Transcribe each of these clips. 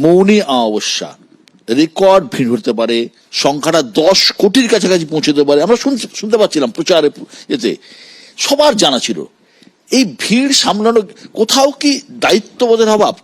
মৌনী অমাবস্যা, রেকর্ড ভিড় হতে পারে, সংখ্যাটা 10 কোটির কাছাকাছি পৌঁছতে পারে, আমরা শুনতে পাচ্ছিলাম প্রচারে, এতে সবার জানা ছিল। এই ভিড় সামলানো, কোথাও কি দায়িত্ববোধের অভাব?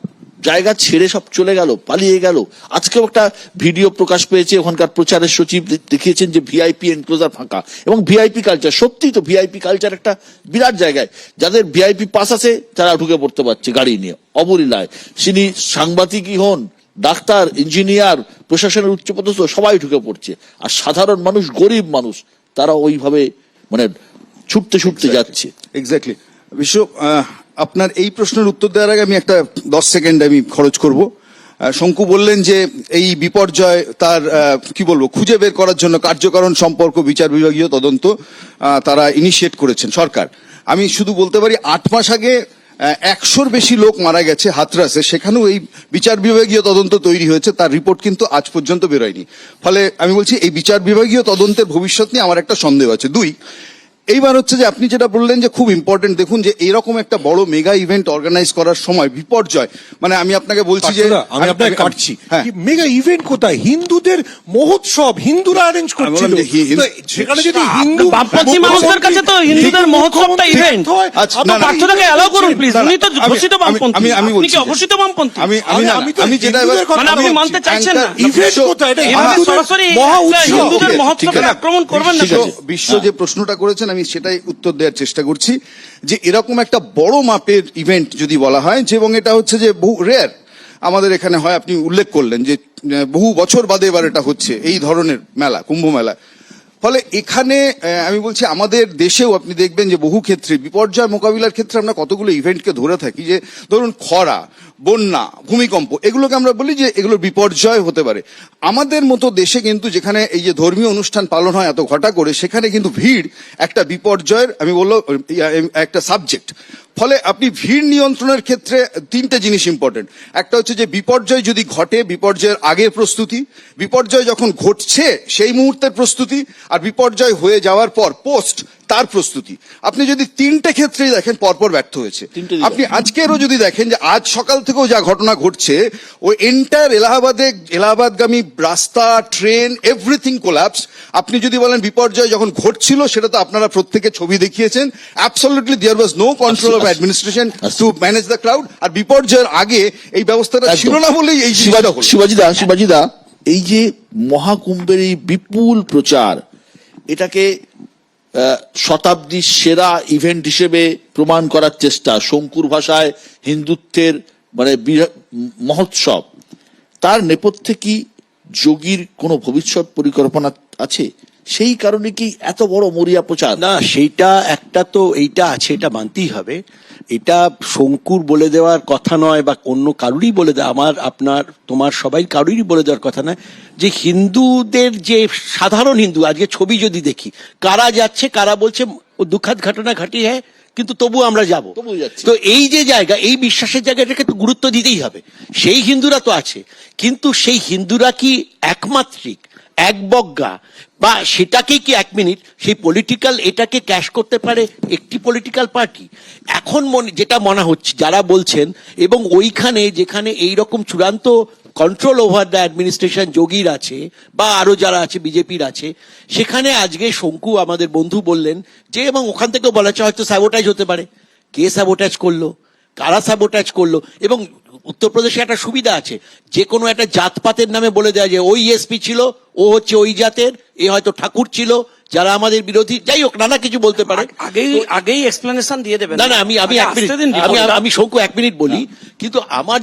জায়গা ছেড়ে সব চলে গেল, পালিয়ে গেল। আজকেও একটা ভিডিও প্রকাশ পেয়েছে, ওখানকার প্রচারের সচিব দেখিয়েছেন যে ভিআইপি এনক্লোজার ফাঁকা, এবং ভিআইপি কালচার, সত্যি তো ভিআইপি কালচার একটা বিরাট জায়গায়, যাদের ভিআইপি পাস আছে তারা ঢুকে পড়তে পারছে গাড়ি নিয়ে অবলীলায়। তিনি সাংবাদিকই হন, ডাক্তার, ইঞ্জিনিয়ার, প্রশাসনের উচ্চপদস্থ সবাই ঢুকে পড়ছে, আর সাধারণ মানুষ, গরিব মানুষ, তারা ওইভাবে মানে ছুটতে ছুটতে যাচ্ছে। এক্স্যাক্টলি। বিশ্ব, আপনার এই প্রশ্নের উত্তর দেওয়ার আগে আমি একটা 10 সেকেন্ড আমি খরচ করব। শঙ্কু বললেন যে এই বিপর্যয় তার কি বলবো খুঁজে বের করার জন্য কার্যকারণ সম্পর্ক বিচার বিভাগীয় তদন্ত তারা ইনিশিয়েট করেছেন সরকার। আমি শুধু বলতে পারি 8 মাস আগে 100-র বেশি লোক মারা গেছে হাতরাসে, সেখানেও এই বিচার বিভাগীয় তদন্ত তৈরি হয়েছে, তার রিপোর্ট কিন্তু আজ পর্যন্ত বেরোয়নি। ফলে আমি বলছি এই বিচার বিভাগীয় তদন্তের ভবিষ্যৎ নিয়ে আমার একটা সন্দেহ আছে। 2, এইবার হচ্ছে যে আপনি যেটা বললেন যে খুব ইম্পর্টেন্ট, দেখুন যে এরকম একটা বড় মেগা ইভেন্ট অর্গানাইজ করার সময় বিপর্যয়, মানে আমি আপনাকে বলছি যে আমি আপনাকে কাটছি, মেগা ইভেন্ট কোথায়? হিন্দুদের মহোৎসব হিন্দুরা অ্যারেঞ্জ করছিল, সেখানে যদি হিন্দু বামপন্থী মানুষদের কাছে তো হিন্দুদের মহোৎসবটা ইভেন্ট। আপনি পার্থটাকে এলাও করুন প্লিজ, উনি তো ঘোষিত বামপন্থী, আমি আপনি কি অঘোষিত বামপন্থী? আমি যেটা মানে আপনি মানতে চাইছেন না ইভেন্ট কোথায়? এটা সরাসরি হিন্দুদের মহোৎসবকে আক্রমণ করবেন না। বিশ্ব যে প্রশ্নটা করেছেন আমি সেটাই উত্তর দেওয়ার চেষ্টা করছি, যে এরকম একটা বড় মাপের ইভেন্ট যদি বলা হয়, যে এবং এটা হচ্ছে যে বহু রেয়ার আমাদের এখানে হয়, আপনি উল্লেখ করলেন যে বহু বছর বাদে এবার এটা হচ্ছে এই ধরনের মেলা, কুম্ভ মেলা। ফলে এখানে আমি বলছি আমাদের দেশেও আপনি দেখবেন যে বহু ক্ষেত্রে বিপর্যয় মোকাবিলার ক্ষেত্রে আমরা কতগুলো ইভেন্টকে ধরে থাকি, যে ধরুন খরা, বন্যা, ভূমিকম্প, এগুলোকে আমরা বলি যে এগুলো বিপর্যয় হতে পারে। আমাদের মতো দেশে কিন্তু যেখানে এই যে ধর্মীয় অনুষ্ঠান পালন হয় এত ঘটা করে, সেখানে কিন্তু ভিড় একটা বিপর্যয়ের আমি বললো একটা সাবজেক্ট। ফলে আপনি ভিড় নিয়ন্ত্রণের ক্ষেত্রে 3টে জিনিস ইম্পর্টেন্ট। একটা হচ্ছে যে বিপর্যয় যদি ঘটে, বিপর্যয়ের আগের প্রস্তুতি, বিপর্যয় যখন ঘটছে সেই মুহূর্তের প্রস্তুতি, আর বিপর্যয় হয়ে যাওয়ার পর পোস্ট তার প্রস্তুতি। আপনি যদি 3টে ক্ষেত্রেই দেখেন পরপর ব্যর্থ হয়েছে। আপনি আজকেরও যদি দেখেন যে আজ সকাল থেকেও যা ঘটনা ঘটছে, ওই এন্টায়ার এলাহাবাদগামী রাস্তা, ট্রেন, এভরিথিং কোল্যাপস। আপনি যদি বলেন বিপর্যয় যখন ঘটছিল, সেটা তো আপনারা প্রত্যেকে ছবি দেখিয়েছেন, absolutely there was no control of administration to manage the crowd. আর বিপর্যয়ের আগে এই ব্যবস্থাটা ছিল না বলেই এই শিবাজিদা, এই যে মহাকুম্ভের এই বিপুল প্রচার, এটাকে শতাব্দীর সেরা ইভেন্ট হিসেবে প্রমাণ করার চেষ্টা, শঙ্কুর ভাষায় হিন্দুত্বের মানে মহোৎসব, তার নেপথ্যে কি যোগীর কোনো ভবিষ্যৎ পরিকল্পনা আছে? সেই কারণে কি এত বড় মরিয়া প্রচার? না, সেইটা একটা তো এইটা আছে, এটা মানতেই হবে। এটা শঙ্কুর বলে দেওয়ার কথা নয়, বা অন্য কারুরই বলে দেওয়া, আমার, আপনার, তোমার, সবাই কারুরই বলে দেওয়ার কথা নয়, যে হিন্দুদের যে সাধারণ হিন্দু আজকে ছবি যদি দেখি, কারা যাচ্ছে, কারা বলছে ও দুঃখাদ ঘটনা ঘটি হ্যাঁ, কিন্তু তবু আমরা যাব। তো এই যে জায়গা, এই বিশ্বাসের জায়গাটাকে তো গুরুত্ব দিতেই হবে। সেই হিন্দুরা তো আছে, কিন্তু সেই হিন্দুরা কি একমাত্রিক, একবজ্ঞা, বা সেটাকে কি 1 মিনিট সেই পলিটিক্যাল এটাকে ক্যাশ করতে পারে একটি পলিটিক্যাল পার্টি? এখন যেটা মনে হচ্ছে যারা বলছেন, এবং ওইখানে যেখানে এইরকম চূড়ান্ত কন্ট্রোল ওভার দ্য অ্যাডমিনিস্ট্রেশন যোগীর আছে, বা আরো যারা আছে বিজেপির আছে, সেখানে আজকে শঙ্কু আমাদের বন্ধু বললেন যে, এবং ওখান থেকেও বলা হচ্ছে হয়তো স্যাবোটাইজ হতে পারে। কে স্যাবোটাইজ করলো, কারা স্যাবোটাইজ করলো? এবং উত্তরপ্রদেশে একটা সুবিধা আছে, যে কোনো একটা জাতপাতের নামে বলে দেওয়া যায় ওই এসপি ছিল, ও হচ্ছে ওই জাতের, এ হয়তো ঠাকুর ছিল, যারা আমাদের বিরোধী, যাই হোক নানা কিছু বলতে পারে। আগেই এক্সপ্লেনেশন দিয়ে দেবেন। না, আমি 1 মিনিট, আমি শঙ্কু 1 মিনিট বলি। কিন্তু আমার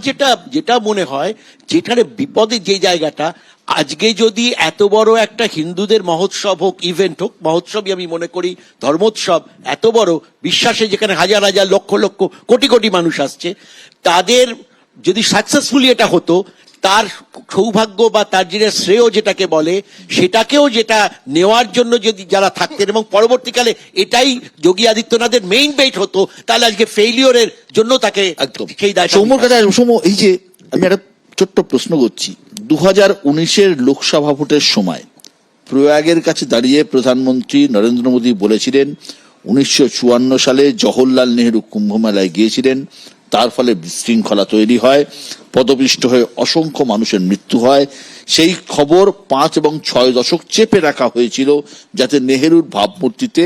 যেটা মনে হয়, যেখানে বিপদের যে জায়গাটা, আজকে যদি এত বড় একটা হিন্দুদের মহোৎসব হোক, ইভেন্ট হোক, মহোৎসবই আমি মনে করি, ধর্মোৎসব, এত বড় বিশ্বাসে যেখানে হাজার হাজার লক্ষ লক্ষ কোটি কোটি মানুষ আসছে, তাদের যদি সাকসেসফুলি এটা হতো, তার সৌভাগ্য বা তার যেটা শ্রেয় যেটাকে বলে, সেটাকেও যেটা নেওয়ার জন্য যদি যারা থাকতেন, এবং পরবর্তীকালে এটাই যোগী আদিত্যনাথের মেইন বেট হতো, তাহলে আজকে ফেইলিওরের জন্য তাকে সেই দায়। সৌম্যর কাছে এই যে আমি একটা ছোট্ট প্রশ্ন করছি, 2019-এর লোকসভা ভোটের সময় প্রয়াগের কাছে দাঁড়িয়ে প্রধানমন্ত্রী নরেন্দ্র মোদী বলেছিলেন 1954 সালে জওহরলাল নেহরু কুম্ভ মেলায় গিয়েছিলেন, তার ফলে বিশৃঙ্খলা তৈরি হয়, পদপিষ্ট হয়ে অসংখ্য মানুষের মৃত্যু হয়। সেই খবর 5 এবং 6 দশক চেপে রাখা হয়েছিল যাতে নেহেরুর ভাবমূর্তিতে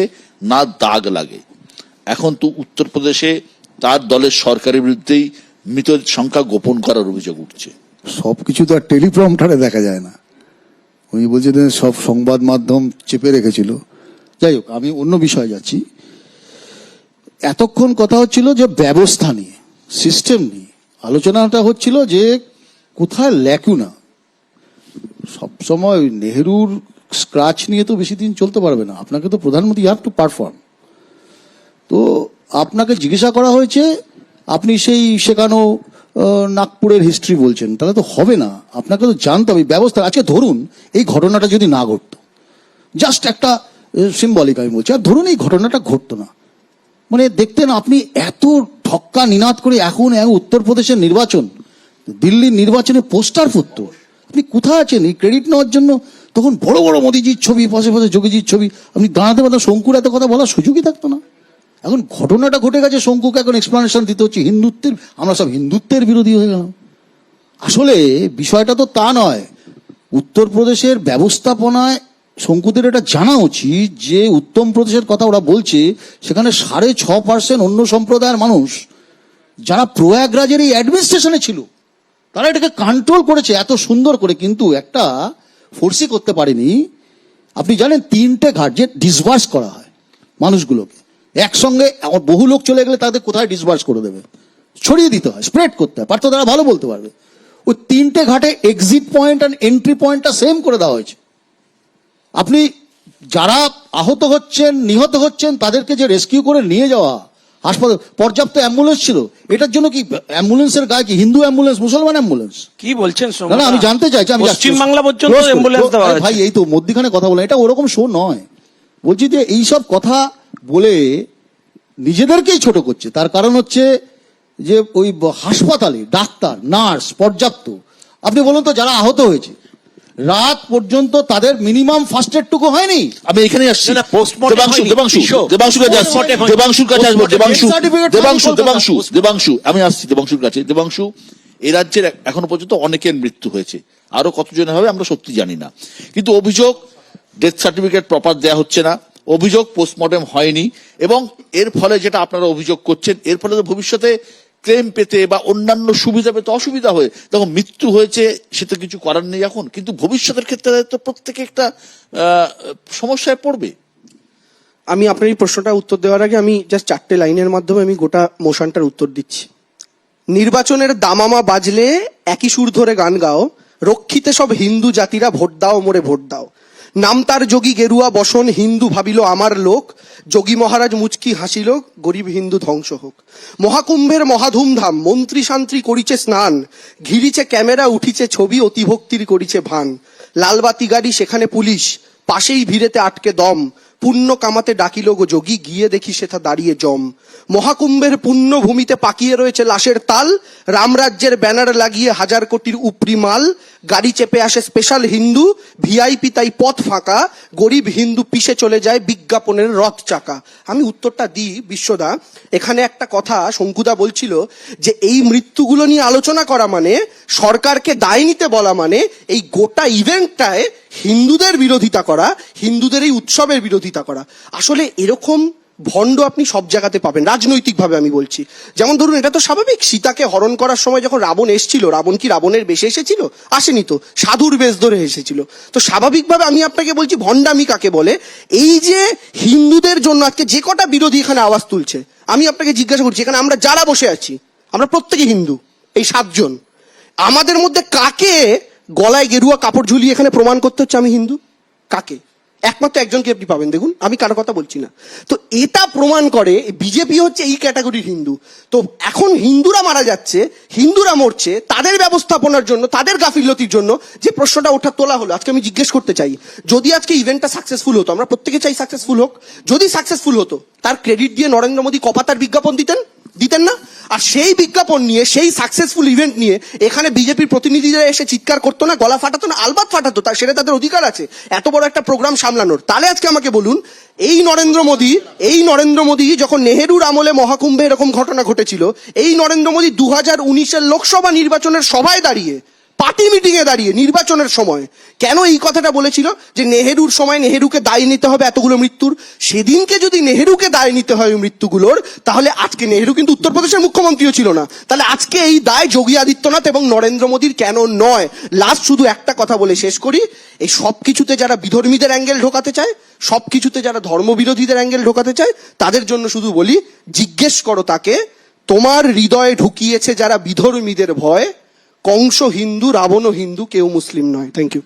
না দাগ লাগে। এখন তো উত্তরপ্রদেশে তার দলের সরকারের বিরুদ্ধেই মৃতের সংখ্যা গোপন করার অভিযোগ উঠছে। সবকিছু তো আর টেলিপ্রম্পটারে দেখা যায় না। উনি বলছিলেন সব সংবাদ মাধ্যম চেপে রেখেছিল। যাই হোক, আমি অন্য বিষয়ে যাচ্ছি। এতক্ষণ কথা হচ্ছিল যে ব্যবস্থা নিয়ে, সিস্টেম নিয়ে আলোচনাটা হচ্ছিল যে কোথায় ল্যাকুনা। সবসময় নেহেরুর স্ক্রাচ নিয়ে তো বেশি দিন চলতে পারবে না। আপনাকে তো প্রধানমন্ত্রী হ্যাভ টু পারফর্ম। তো আপনাকে জিজ্ঞাসা করা হয়েছে, আপনি সেই শেখানো নাগপুরের হিস্ট্রি বলছেন, তাহলে তো হবে না। আপনাকে তো জানতে হবে ব্যবস্থা। আজকে ধরুন এই ঘটনাটা যদি না ঘটতো, জাস্ট একটা সিম্বলিক আমি বলছি, আর ধরুন এই ঘটনাটা ঘটতো না, মানে দেখতেন আপনি এত ঢক্কা নিনাদ করে এখন উত্তরপ্রদেশের নির্বাচন, দিল্লির নির্বাচনে পোস্টার ফুটতো, আপনি কোথায় আছেন এই ক্রেডিট নেওয়ার জন্য? তখন বড় বড় মোদিজির ছবি, পাশে পাশে যোগীজির ছবি, আপনি দাঁড়াতে পারতেন, শঙ্কুর এত কথা বলার সুযোগই থাকতো না। এখন ঘটনাটা ঘটে গেছে, শঙ্কুকে এখন এক্সপ্লানেশন দিতে হচ্ছে হিন্দুত্বের, আমরা সব হিন্দুত্বের বিরোধী হয়ে গেলাম। আসলে বিষয়টা তো তা নয়। উত্তরপ্রদেশের ব্যবস্থাপনায় শঙ্কুদের এটা জানা উচিত যে উত্তম প্রদেশের কথা ওরা বলছে, সেখানে 6.5% অন্য সম্প্রদায়ের মানুষ যারা প্রয়াগরাজের এই অ্যাডমিনিস্ট্রেশনে ছিল, তারা এটাকে কন্ট্রোল করেছে এত সুন্দর করে, কিন্তু একটা ফোর্সই করতে পারেনি। আপনি জানেন 3টে ঘাট যে ডিসবার্স করা হয় মানুষগুলোকে একসঙ্গে, বহু লোক চলে গেলে তাদের কোথায় ডিসবার্স করে দেবে, ছড়িয়ে দিতে হয়, স্প্রেড করতে হয়, পারতো তারা ভালো বলতে পারবে। ওই 3টে ঘাটে এক্সিট পয়েন্ট আর এন্ট্রি পয়েন্টটা সেম করে দেওয়া হয়েছে। আপনি যারা আহত হচ্ছেন, নিহত হচ্ছেন, তাদেরকে যে রেস্কিউ করে নিয়ে যাওয়া হাসপাতাল, পর্যাপ্ত অ্যাম্বুলেন্স ছিল। এটার জন্য কি অ্যাম্বুলেন্সের গায়ে কি হিন্দু অ্যাম্বুলেন্স, মুসলমান অ্যাম্বুলেন্স? কি বলছেন? না, আমি জানতে চাইছি। আমি পশ্চিম বাংলা পর্যন্ত অ্যাম্বুলেন্স দেওয়া হয়েছে। ভাই এই তো মধ্যখানে কথা বলেন, এটা ওরকম শো নয়। বলছি যে এইসব কথা বলে নিজেদেরকেই ছোট করছে। তার কারণ হচ্ছে যে ওই হাসপাতালে ডাক্তার, নার্স পর্যাপ্ত। আপনি বলুন তো, যারা আহত হয়েছে রাত পর্যন্ত তাদের মিনিমাম ফার্স্ট এড টুকু হয়নি। আমি এখানে আসছি, না, postmortem হয়নি। দেবাংশুর কাছে আসবো। দেবাংশু আমি আসছি দেবাংশুর কাছে। দেবাংশু, এই রাজ্যের এখনো পর্যন্ত অনেকের মৃত্যু হয়েছে, আরো কতজন হবে আমরা সত্যি জানি না, কিন্তু অভিযোগ ডেথ সার্টিফিকেট প্রপার দেয়া হচ্ছে না, অভিযোগ পোস্টমর্টেম হয়নি, এবং এর ফলে যেটা আপনারা অভিযোগ করছেন, এর ফলে তো ভবিষ্যতে ক্লেম পেতে বা অন্যান্য সুবিধা পেতে অসুবিধা হয়ে, তখন মৃত্যু হয়েছে সেটা কিছু করার নেই এখন, কিন্তু ভবিষ্যতের ক্ষেত্রে তো প্রত্যেকে একটা সমস্যায় পড়বে। আমি আপনার এই প্রশ্নটা উত্তর দেওয়ার আগে আমি জাস্ট 4টে লাইনের মাধ্যমে আমি গোটা মোশনটার উত্তর দিচ্ছি। নির্বাচনের দামামা বাজলে একই সুর ধরে গান গাও, রক্ষিতে সব হিন্দু জাতিরা ভোট দাও মোরে ভোট দাও। নাম তার যোগী গেরুয়া বসন, হিন্দু ভাবিল আমার লোক, যোগী মহারাজ মুচকি হাসিল, গরিব হিন্দু ধ্বংস হোক। মহাকুম্ভের মহাধুমধাম, মন্ত্রী শান্ত্রী করিছে স্নান, ঘিরিছে ক্যামেরা উঠিছে ছবি, অতিভক্তির করিছে ভান। লালবাতি গাড়ি সেখানে পুলিশ, পাশেই ভিড়েতে আটকে দম, পুণ্য কামাতে ডাকিল গো যোগী, গিয়ে দেখি সেটা দাঁড়িয়ে জম। মহাকুম্ভের পুণ্য ভূমিতে পাকিয়ে রয়েছে লাশের তাল, রামরাজ্যের ব্যানার লাগিয়ে 1000 কোটির উপরি মাল। গাড়ি চেপে আসে স্পেশাল হিন্দু, ভিআইপি তাই পথ ফাঁকা, গরিব হিন্দু পিছে চলে যায় বিজ্ঞাপনের রথ চাকা। আমি উত্তরটা দিই বিশ্বদা। এখানে একটা কথা শঙ্কুদা বলছিল যে এই মৃত্যুগুলো নিয়ে আলোচনা করা মানে, সরকারকে দায় নিতে বলা মানে, এই গোটা ইভেন্টটায় হিন্দুদের বিরোধিতা করা, হিন্দুদের এই উৎসবের বিরোধিতা করা। আসলে এরকম ভণ্ড আপনি সব জায়গাতে পাবেন, রাজনৈতিকভাবে আমি বলছি। যেমন ধরুন, এটা তো স্বাভাবিক, সীতাকে হরণ করার সময় যখন রাবণ এসেছিল, রাবণ কি রাবণের বেশে এসেছিল? আসেনি তো, সাধুর বেশ ধরে এসেছিল। তো স্বাভাবিকভাবে আমি আপনাকে বলছি ভণ্ডামি কাকে বলে। এই যে হিন্দুদের জন্য আজকে যে কটা বিরোধী এখানে আওয়াজ তুলছে, আমি আপনাকে জিজ্ঞাসা করছি, এখানে আমরা যারা বসে আছি আমরা প্রত্যেকে হিন্দু, এই 7 জন, আমাদের মধ্যে কাকে গলায় গেরুয়া কাপড় ঝুলিয়ে এখানে প্রমাণ করতে হচ্ছে আমি হিন্দু? কাকে? একমাত্র একজনকে আপনি পাবেন, দেখুন, আমি কারো কথা বলছি না। তো এটা প্রমাণ করে বিজেপি হচ্ছে এই ক্যাটাগরির হিন্দু। তো এখন হিন্দুরা মারা যাচ্ছে, হিন্দুরা মরছে, তাদের ব্যবস্থাপনার জন্য, তাদের গাফিলতির জন্য যে প্রশ্নটা ওঠা তোলা হলো, আজকে আমি জিজ্ঞেস করতে চাই, যদি আজকে ইভেন্টটা সাকসেসফুল হতো, আমরা প্রত্যেকে চাই সাকসেসফুল হোক, যদি সাকসেসফুল হতো, তার ক্রেডিট দিয়ে নরেন্দ্র মোদী কপাতার বিজ্ঞাপন দিতেন? দিতেন না? আর সেই বিজ্ঞাপন নিয়ে, সেই সাকসেসফুল ইভেন্ট নিয়ে এখানে বিজেপির প্রতিনিধিরা এসে চিৎকার করতো না, গলা ফাটাতো না? আলবাত ফাটাতো, সেটা তাদের অধিকার আছে এত বড় একটা প্রোগ্রাম সামলানোর। তাহলে আজকে আমাকে বলুন, এই নরেন্দ্র মোদী যখন নেহেরুর আমলে মহাকুম্ভে এরকম ঘটনা ঘটেছিল, এই নরেন্দ্র মোদী 2019-এর লোকসভা নির্বাচনের সভায় দাঁড়িয়ে, পার্টি মিটিং এ দাঁড়িয়ে নির্বাচনের সময় কেন এই কথাটা বলেছিল যে নেহেরুর সময় নেহেরুকে দায় নিতে হবে এতগুলো মৃত্যুর? সেদিনকে যদি নেহেরুকে দায় নিতে হয় মৃত্যুগুলোর, তাহলে আজকে নেহেরু কিন্তু উত্তরপ্রদেশের মুখ্যমন্ত্রীও ছিল না। তাহলে আজকে এই দায় যোগী আদিত্যনাথ এবং নরেন্দ্র মোদীর কেন নয়? লাস্ট শুধু একটা কথা বলে শেষ করি, এই সব কিছুতে যারা বিধর্মীদের অ্যাঙ্গেল ঢোকাতে চায়, সব কিছুতে যারা ধর্মবিরোধীদের অ্যাঙ্গেল ঢোকাতে চায়, তাদের জন্য শুধু বলি, জিজ্ঞেস করো তাকে, তোমার হৃদয়ে ঢুকিয়েছে যারা বিধর্মীদের ভয়, কংস হিন্দু, রাবণ হিন্দু, কেউ মুসলিম নয়। Thank you.